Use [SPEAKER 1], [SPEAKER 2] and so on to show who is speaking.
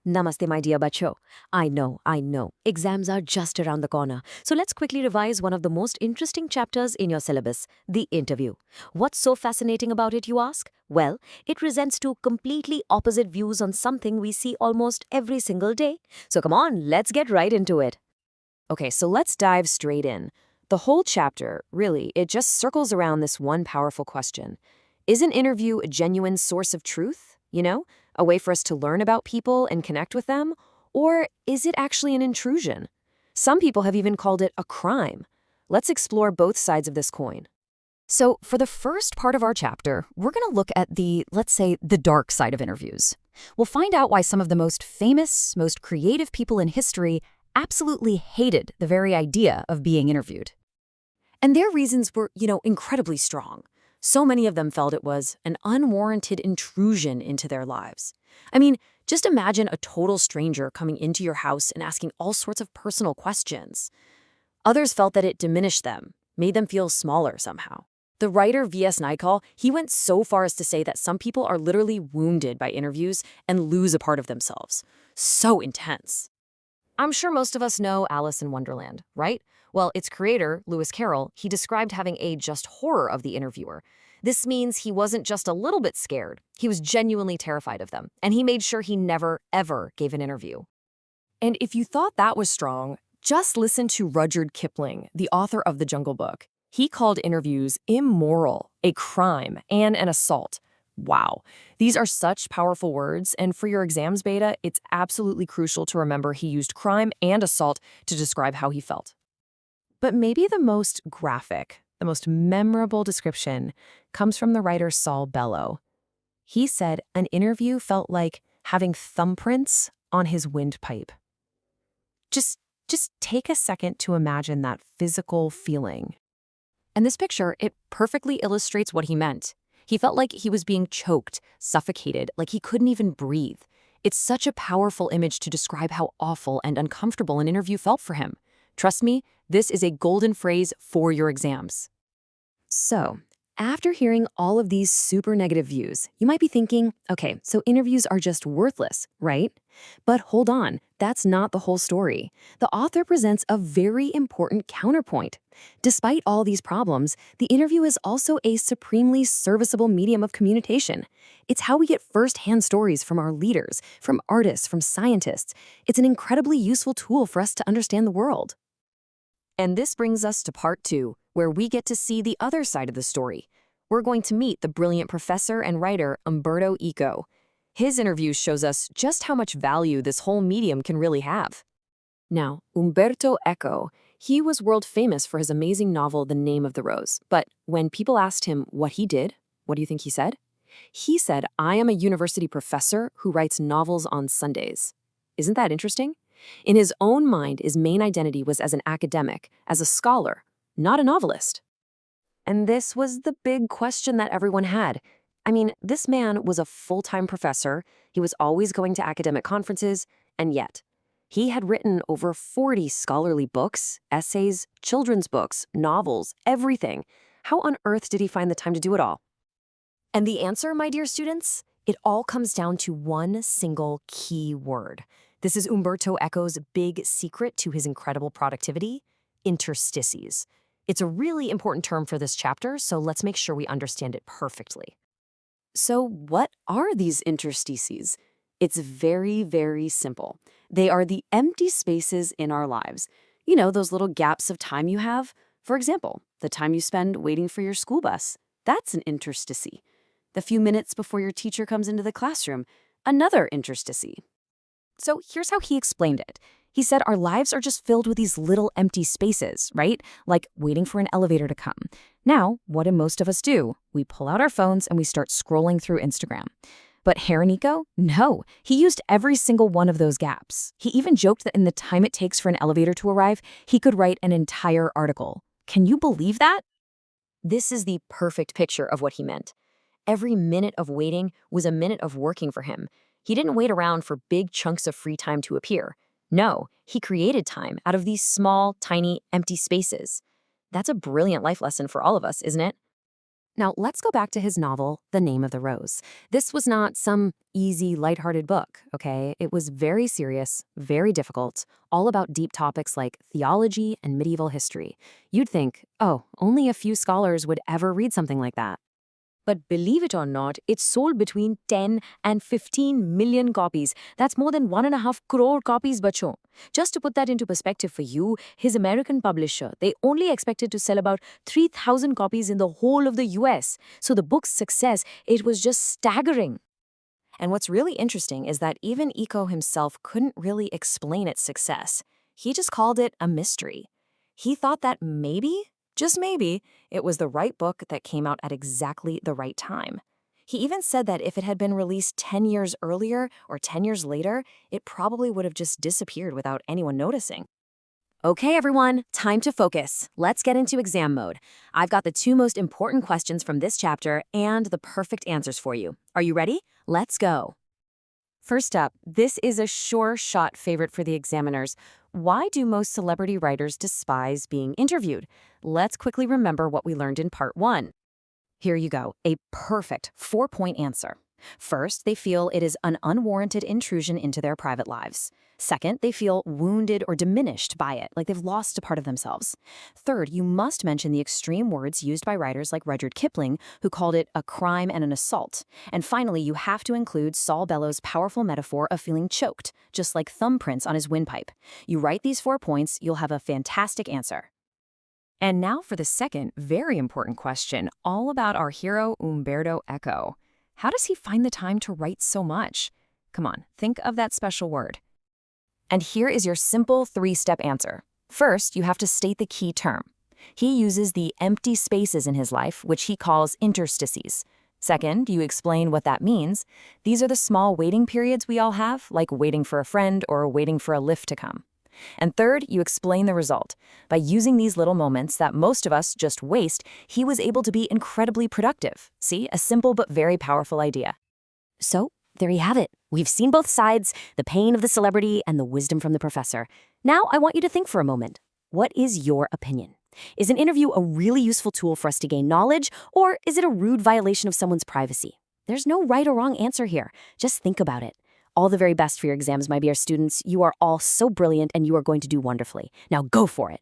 [SPEAKER 1] Namaste, my dear bacho. I know. Exams are just around the corner. So let's quickly revise one of the most interesting chapters in your syllabus, the interview. What's so fascinating about it, you ask? Well, it presents two completely opposite views on something we see almost every single day. So come on, let's get right into it. Okay, so let's dive straight in. The whole chapter, really, it just circles around this one powerful question. Is an interview a genuine source of truth? A way for us to learn about people and connect with them? Or is it actually an intrusion? Some people have even called it a crime. Let's explore both sides of this coin. So for the first part of our chapter, we're going to look at let's say, the dark side of interviews. We'll find out why some of the most famous, most creative people in history absolutely hated the very idea of being interviewed. And their reasons were, incredibly strong. So many of them felt it was an unwarranted intrusion into their lives. I mean, just imagine a total stranger coming into your house and asking all sorts of personal questions. Others felt that it diminished them, made them feel smaller somehow. The writer V.S. Naipaul, he went so far as to say that some people are literally wounded by interviews and lose a part of themselves. So intense. I'm sure most of us know Alice in Wonderland, right? Well, its creator, Lewis Carroll, he described having a just horror of the interviewer. This means he wasn't just a little bit scared. He was genuinely terrified of them, and he made sure he never, ever gave an interview. And if you thought that was strong, just listen to Rudyard Kipling, the author of The Jungle Book. He called interviews immoral, a crime, and an assault. Wow. These are such powerful words, and for your exams beta, it's absolutely crucial to remember he used crime and assault to describe how he felt. But maybe the most graphic, the most memorable description comes from the writer Saul Bellow. He said an interview felt like having thumbprints on his windpipe. Just take a second to imagine that physical feeling. And this picture, it perfectly illustrates what he meant. He felt like he was being choked, suffocated, like he couldn't even breathe. It's such a powerful image to describe how awful and uncomfortable an interview felt for him. Trust me, this is a golden phrase for your exams. So, after hearing all of these super negative views, you might be thinking, okay, so interviews are just worthless, right? But hold on, that's not the whole story. The author presents a very important counterpoint. Despite all these problems, the interview is also a supremely serviceable medium of communication. It's how we get first-hand stories from our leaders, from artists, from scientists. It's an incredibly useful tool for us to understand the world. And this brings us to part 2, where we get to see the other side of the story. We're going to meet the brilliant professor and writer Umberto Eco. His interview shows us just how much value this whole medium can really have. Now, Umberto Eco, he was world famous for his amazing novel The Name of the Rose. But when people asked him what he did, what do you think he said? He said, "I am a university professor who writes novels on Sundays." Isn't that interesting? In his own mind, his main identity was as an academic, as a scholar, not a novelist. And this was the big question that everyone had. I mean, this man was a full-time professor, he was always going to academic conferences, and yet, he had written over 40 scholarly books, essays, children's books, novels, everything. How on earth did he find the time to do it all? And the answer, my dear students, it all comes down to one single key word. This is Umberto Eco's big secret to his incredible productivity: interstices. It's a really important term for this chapter, so let's make sure we understand it perfectly. So what are these interstices? It's very, very simple. They are the empty spaces in our lives. Those little gaps of time you have. For example, the time you spend waiting for your school bus. That's an interstice. The few minutes before your teacher comes into the classroom. Another interstice. So here's how he explained it. He said our lives are just filled with these little empty spaces, right? Like waiting for an elevator to come. Now, what do most of us do? We pull out our phones and we start scrolling through Instagram. But Eco? No, he used every single one of those gaps. He even joked that in the time it takes for an elevator to arrive, he could write an entire article. Can you believe that? This is the perfect picture of what he meant. Every minute of waiting was a minute of working for him. He didn't wait around for big chunks of free time to appear. No, he created time out of these small, tiny, empty spaces. That's a brilliant life lesson for all of us, isn't it? Now, let's go back to his novel, The Name of the Rose. This was not some easy, lighthearted book, okay? It was very serious, very difficult, all about deep topics like theology and medieval history. You'd think, oh, only a few scholars would ever read something like that. But believe it or not, it sold between 10 and 15 million copies. That's more than 1.5 crore copies, bacho. Just to put that into perspective for you, his American publisher, they only expected to sell about 3,000 copies in the whole of the US. So the book's success, it was just staggering. And what's really interesting is that even Eco himself couldn't really explain its success. He just called it a mystery. He thought that maybe, just maybe, it was the right book that came out at exactly the right time. He even said that if it had been released 10 years earlier or 10 years later, it probably would have just disappeared without anyone noticing. Okay, everyone, time to focus. Let's get into exam mode. I've got the 2 most important questions from this chapter and the perfect answers for you. Are you ready? Let's go. First up, this is a sure shot favorite for the examiners. Why do most celebrity writers despise being interviewed? Let's quickly remember what we learned in part 1. Here you go, a perfect 4-point answer. First, they feel it is an unwarranted intrusion into their private lives. Second, they feel wounded or diminished by it, like they've lost a part of themselves. Third, you must mention the extreme words used by writers like Rudyard Kipling, who called it a crime and an assault. And finally, you have to include Saul Bellow's powerful metaphor of feeling choked, just like thumbprints on his windpipe. You write these 4 points, you'll have a fantastic answer. And now for the second, very important question, all about our hero Umberto Eco. How does he find the time to write so much? Come on, think of that special word. And here is your simple 3-step answer. First, you have to state the key term. He uses the empty spaces in his life, which he calls interstices. Second, you explain what that means. These are the small waiting periods we all have, like waiting for a friend or waiting for a lift to come. And third, you explain the result. By using these little moments that most of us just waste, he was able to be incredibly productive. See, a simple but very powerful idea. So, there you have it. We've seen both sides, the pain of the celebrity and the wisdom from the professor. Now I want you to think for a moment. What is your opinion? Is an interview a really useful tool for us to gain knowledge, or is it a rude violation of someone's privacy? There's no right or wrong answer here. Just think about it. All the very best for your exams, my dear students. You are all so brilliant and you are going to do wonderfully. Now go for it.